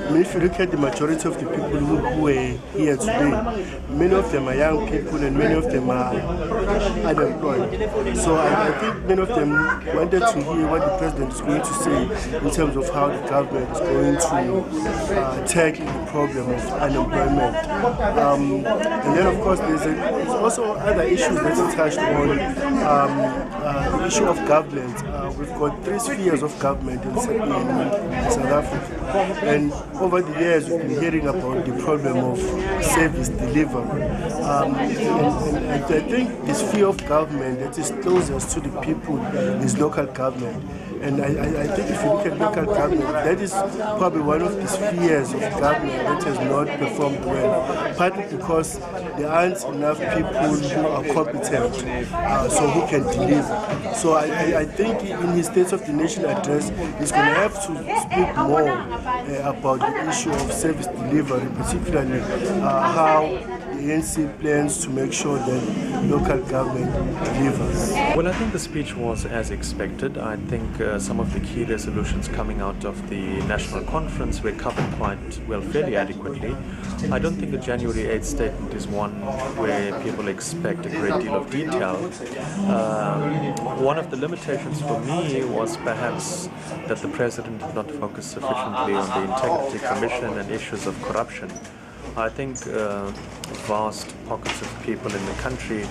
I mean, if you look at the majority of the people who are here today, many of them are young people and many of them are unemployed. So I think many of them wanted to hear what the president is going to say in terms of how the government is going to tackle the problem of unemployment. And then, of course, there's also other issues that he touched on. The issue of government. We've got 3 spheres of government in South Africa. And over the years, we've been hearing about the problem of service delivery. And I think the sphere of government that is closest to the people is local government. And I think if you look at local government, that is probably one of the spheres of government that has not performed well, partly because there aren't enough people who are competent, so who can deliver. So I think in his State of the Nation address, he's going to have to speak more about the issue of service delivery, particularly how the ANC plans to make sure that local government delivers. Well, I think the speech was as expected. I think some of the key resolutions coming out of the national conference were covered quite well, fairly adequately. I don't think the January 8th statement is one where people expect a great deal of detail. One of the limitations for me was perhaps that the president did not focus sufficiently on the Integrity Commission and issues of corruption. I think vast pockets of people in the country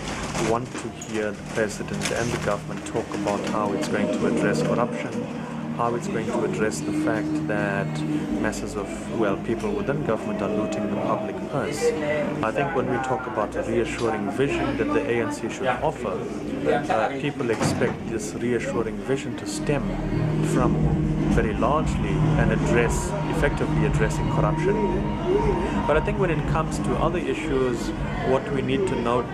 want to hear the president and the government talk about how it's going to address corruption, how it's going to address the fact that masses of, well, people within government are looting the public purse. I think when we talk about a reassuring vision that the ANC should offer, people expect this reassuring vision to stem from very largely and effectively addressing corruption. But I think when it comes to other issues, what we need to note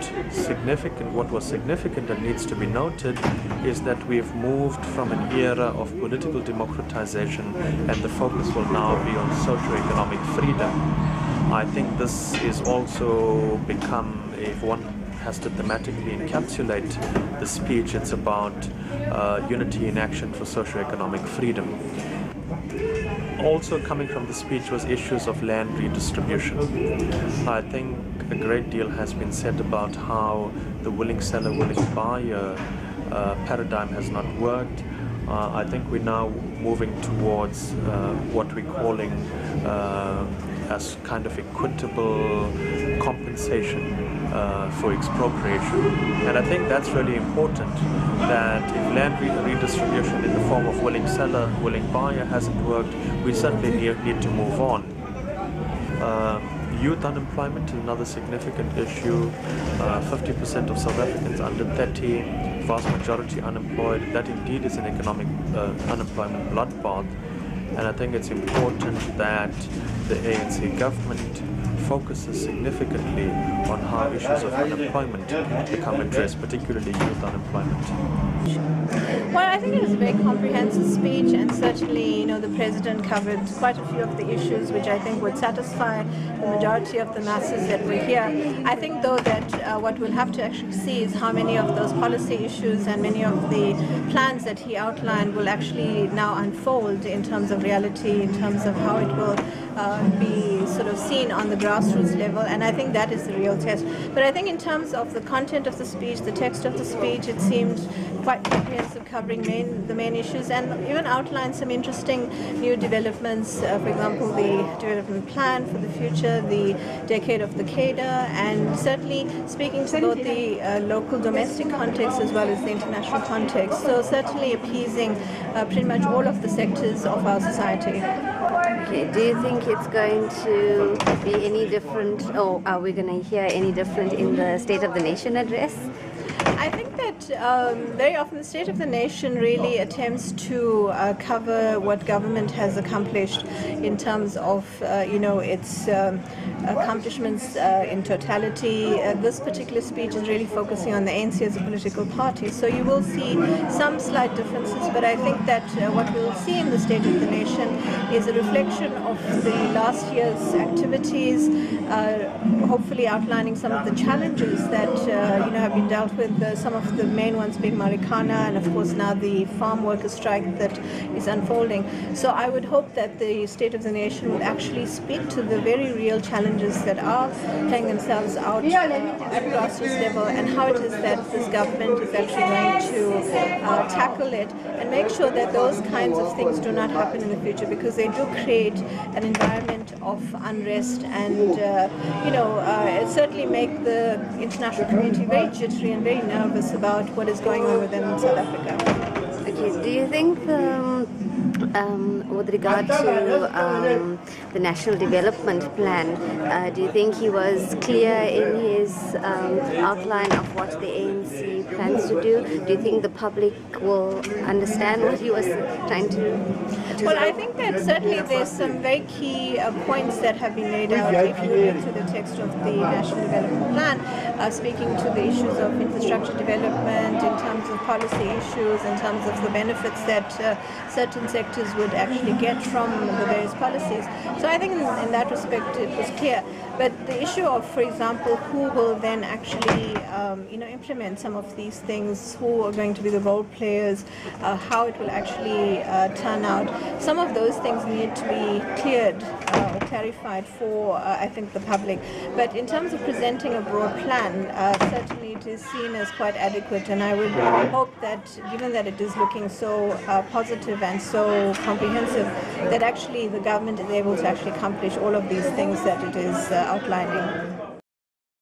what was significant and needs to be noted is that we've moved from an era of political democratization and the focus will now be on socio-economic freedom. I think this is also become, if one has to thematically encapsulate the speech, it's about unity in action for socio-economic freedom. Also coming from the speech was issues of land redistribution. I think a great deal has been said about how the willing seller, willing buyer paradigm has not worked. I think we're now moving towards what we're calling as kind of equitable compensation for expropriation. And I think that's really important, that if land redistribution in the form of willing seller, willing buyer hasn't worked, we certainly need to move on. Youth unemployment is another significant issue. 50% of South Africans under 30, vast majority unemployed. That indeed is an economic unemployment bloodbath. And I think it's important that the ANC government focuses significantly on how issues of unemployment become addressed, particularly youth unemployment. Well, I think it was a very comprehensive speech, and certainly, the president covered quite a few of the issues which I think would satisfy the majority of the masses that were here. I think, though, that what we'll have to actually see is how many of those policy issues and many of the plans that he outlined will actually now unfold in terms of reality, in terms of how it will be sort of seen on the grassroots level, and I think that is the real test. But I think in terms of the content of the speech, the text of the speech, it seemed quite comprehensive, covering the main issues, and even outlined some interesting new developments, for example, the development plan for the future, the decade of the cadre, and certainly speaking to both the local domestic context as well as the international context. So certainly appeasing pretty much all of the sectors of our society. Okay, do you think it's going to be any different, or are we going to hear any different in the State of the Nation address? I think that very often the State of the Nation really attempts to cover what government has accomplished in terms of, its accomplishments in totality. This particular speech is really focusing on the ANC as a political party. So you will see some slight differences, but I think that what we will see in the State of the Nation is a reflection of the last year's activities, hopefully outlining some of the challenges that have been dealt with some of the main ones being Marikana, and of course now the farm workers strike that is unfolding. So I would hope that the State of the Nation would actually speak to the very real challenges that are playing themselves out at grassroots level, and how it is that this government is actually going to tackle it and make sure that those kinds of things do not happen in the future, because they do create an environment of unrest and it certainly make the international community very jittery and very nervous about what is going on with them in South Africa. Okay, do you think with regard to the National Development Plan, do you think he was clear in his outline of what the ANC plans to do? Do you think the public will understand what he was trying to achieve? Well, I think that certainly there's some very key points that have been laid out if you look into the text of the National Development Plan, speaking to the issues of infrastructure development, in terms of policy issues, in terms of the benefits that certain sectors would actually get from the various policies. So I think in that respect it was clear. But the issue of, for example, who will then actually implement some of these things, who are going to be the role players, how it will actually turn out, some of those things need to be cleared or clarified for, I think, the public. But in terms of presenting a broad plan, certainly it is seen as quite adequate, and I would hope that, given that it is looking so positive and so comprehensive, that actually the government is able to actually accomplish all of these things that it is outlining.